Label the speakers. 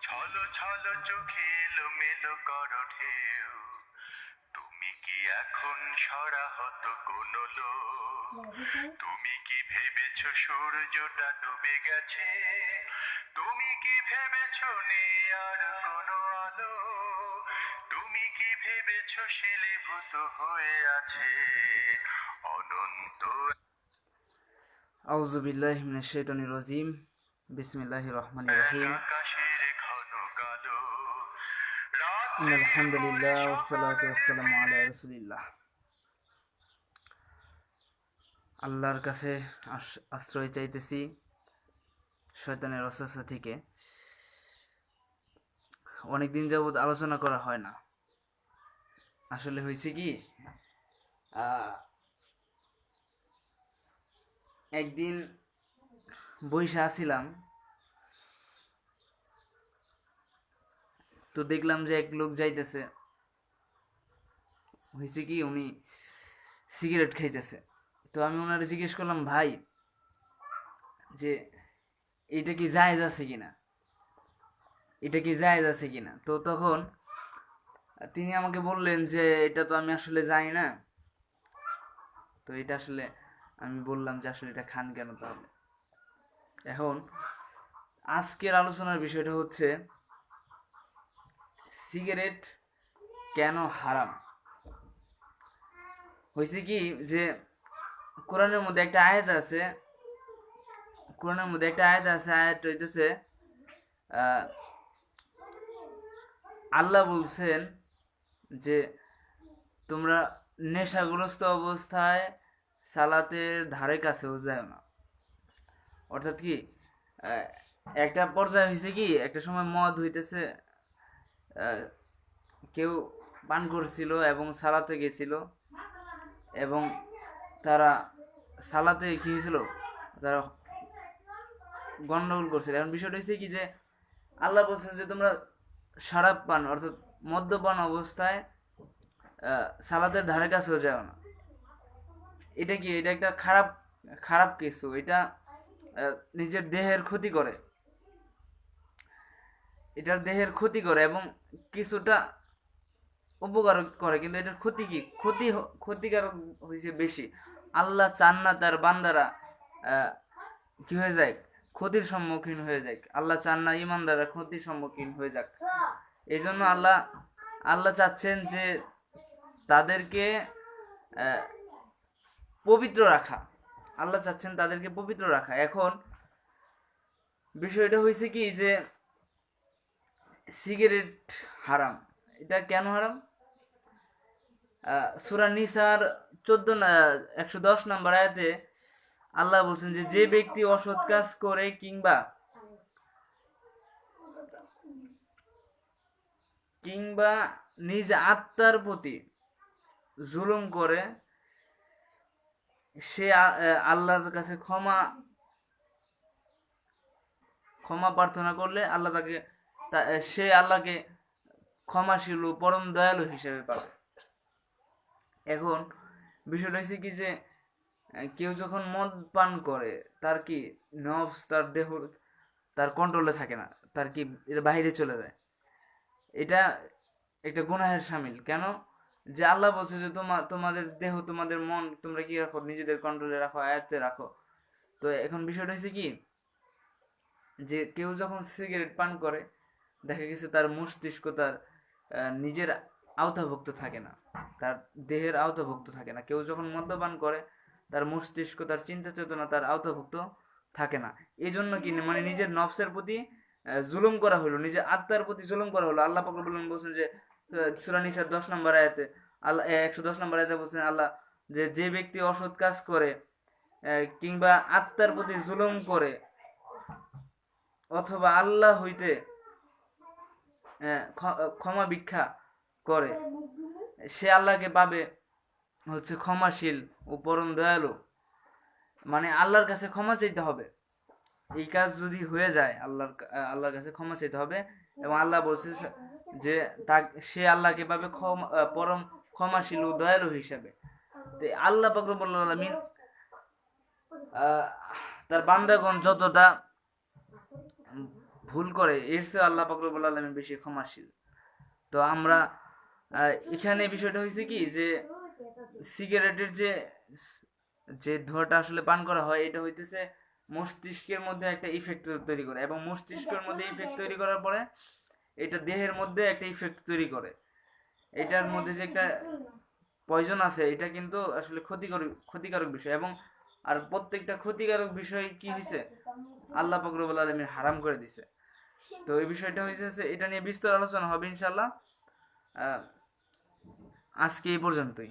Speaker 1: ছলো ছলো চোখে এলোমেলো করো ঢেউ, তুমি কি এখন সরাহত কোনো লোক? তুমি কি ভেবেছো সূর্যটা ডুবে গেছে? তুমি কি ভেবেছো নেই আর কোনো আলো? তুমি কি ভেবেছো শিলীভূত হয়ে আছে অনন্ত?
Speaker 2: আউযু বিল্লাহি মিনাশ শাইতানির রাজিম। বিসমিল্লাহির রহমানির রহিম।
Speaker 1: আকাশের ঘন কালো
Speaker 2: ইন্নাল
Speaker 1: রাত্রির পরে
Speaker 2: হামদুলিল্লাহ ওয়াসসালাতু
Speaker 1: সকালের
Speaker 2: ওয়াসসালামু আলা
Speaker 1: ভিড়ে।
Speaker 2: রাসূলিল্লাহ। আল্লাহর কাছে আশ্রয় চাইতেছি শয়তানের ওয়াসওয়াসা থেকে। অনেকদিন যাবৎ আলোচনা করা হয় না। আসলে হয়েছে কি, একদিন বইসা আছিলাম, তো দেখলাম যে এক লোক যাইতেছে। হয়েছে কি, উনি সিগারেট খাইতেছে। তো আমি ওনারে জিজ্ঞেস করলাম, ভাই, যে এটা কি জায়েজ আছে কিনা, এটা কি জায়েজ আছে কিনা। তো তখন তিনি আমাকে বললেন যে এটা তো আমি আসলে জানি না। তো এটা আসলে আমি বললাম যে আসলে এটা খান কেন তাহলে। এখন আজকের আলোচনার বিষয়টা হচ্ছে সিগারেট কেন হারাম। হয়েছে কি, যে কোরআনের মধ্যে একটা আয়াত আছে, আয়াত হইতেছে আল্লাহ বলছেন যে তোমরা নেশাগ্রস্ত অবস্থায় সালাতের ধারে কাছেও যায় না। অর্থাৎ কি, একটা পর্যায়ে হয়েছে কি, একটা সময় মদ হইতেছে, কেউ পান করছিল এবং সালাতে গেছিল, এবং তারা সালাতে কি হয়েছিল, তারা গন্ডগোল করছিল। এখন বিষয়টা হচ্ছে কি, যে আল্লাহ বলছেন যে তোমরা শরাব পান অর্থাৎ মদ্যপান অবস্থায় সালাতের ধারে কাছেও যাও না। এটা কি, এটা একটা খারাপ খারাপ কিছু। এটা নিজের দেহের ক্ষতি করে, এটার দেহের ক্ষতি করে এবং কিছুটা উপকার করে, কিন্তু এটার ক্ষতি কি, ক্ষতিকারক হয়েছে বেশি। আল্লাহ চান না তার বান্দারা কি হয়ে যায়, ক্ষতির সম্মুখীন হয়ে যায়। আল্লাহ চান না ইমানদাররা ক্ষতির সম্মুখীন হয়ে যাক। এই জন্য আল্লাহ আল্লাহ চাচ্ছেন যে তাদেরকে পবিত্র রাখা। আল্লাহ চাচ্ছেন তাদেরকে পবিত্র রাখা। এখন বিষয়টা হয়েছে কি, যে সিগারেট হারাম। এটা কেন হারাম? সূরা নিসার 110 নম্বর আয়াতে আল্লাহ বলছেন যে যে ব্যক্তি অসৎ কাজ করে কিংবা কিংবা নিজ আত্মার প্রতি জুলুম করে, সে আল্লাহর কাছে ক্ষমা প্রার্থনা করলে আল্লাহ তাকে সে আল্লাহকে ক্ষমাশীল ও পরম দয়ালু হিসেবে পাবে। এখন বিষয়টা হচ্ছে কি, যে কেউ যখন মদ পান করে, তার কি নফস, তার দেহ তার কন্ট্রোলে থাকে না, তার কি এটা বাইরে চলে যায়। এটা একটা গুনাহের শামিল। কেন? যে আল্লাহ বলছে যে তোমাদের দেহ, তোমাদের মন তোমরা কি রাখো, নিজেদের কন্ট্রোলে রাখো, আয়ত্তে রাখো। তো এখন বিষয়টা হচ্ছে কি, যে কেউ যখন সিগারেট পান করে, দেখা গেছে তার মস্তিষ্ক তার নিজের আওতাভুক্ত থাকে না, তার দেহের আওতাভুক্ত থাকে না। কেউ যখন মদ্যপান করে, তার মস্তিষ্ক, তার চিন্তা চেতনা তার আওতাভুক্ত থাকে না। এই জন্য কি, মানে নিজের নফসের প্রতি জুলুম করা হলো, নিজের আত্মার প্রতি জুলুম করা হলো। আল্লাহ পাক রব্বুল আলামিন বলছেন যে সূরা নিসার 10 নম্বর আয়াতে, আল্লাহ 110 নম্বর আয়াতে বলছেন আল্লাহ, যে যে ব্যক্তি অসৎ কাজ করে কিংবা আত্মার প্রতি জুলুম করে, অথবা আল্লাহ হইতে ক্ষমা ভিক্ষা করে, সে আল্লাহকে পাবে হচ্ছে ক্ষমাশীল ও পরম দয়ালু। মানে আল্লাহর কাছে ক্ষমা চাইতে হবে। এই কাজ যদি হয়ে যায়, আল্লাহর কাছে ক্ষমা চাইতে হবে। এবং আল্লাহ বলছে যে সে আল্লাহকে পাবে পরম ক্ষমাশীল ও দয়ালু হিসাবে। তো আল্লাহ পাক রব্বুল আলামিন তার বান্দাগণ যতটা ভুল করে এর চেয়ে আল্লাহ পাক রব্বুল আলামিন বেশি ক্ষমাশীল। তো আমরা এখানে বিষয়টা হয়েছে কি যে সিগারেটের যে যে ধোঁয়াটা আসলে পান করা হয় এটা হইতেছে মস্তিষ্কের মধ্যে একটা ইফেক্ট তৈরি করে, এবং মস্তিষ্কের মধ্যে ইফেক্ট তৈরি করার পরে এটা দেহের মধ্যে একটা ইফেক্ট তৈরি করে। এটার মধ্যে যে একটা পয়জন আছে এটা কিন্তু আসলে ক্ষতিকারক বিষয়, এবং আর প্রত্যেকটা ক্ষতিকারক বিষয় কি হয়েছে আল্লাহ পাক রব্বুল আলামিন হারাম করে দিছে। তো এই বিষয়টা হয়েছে এটা নিয়ে বিস্তর আলোচনা হবে ইনশাল্লাহ। আজকে এই পর্যন্তই।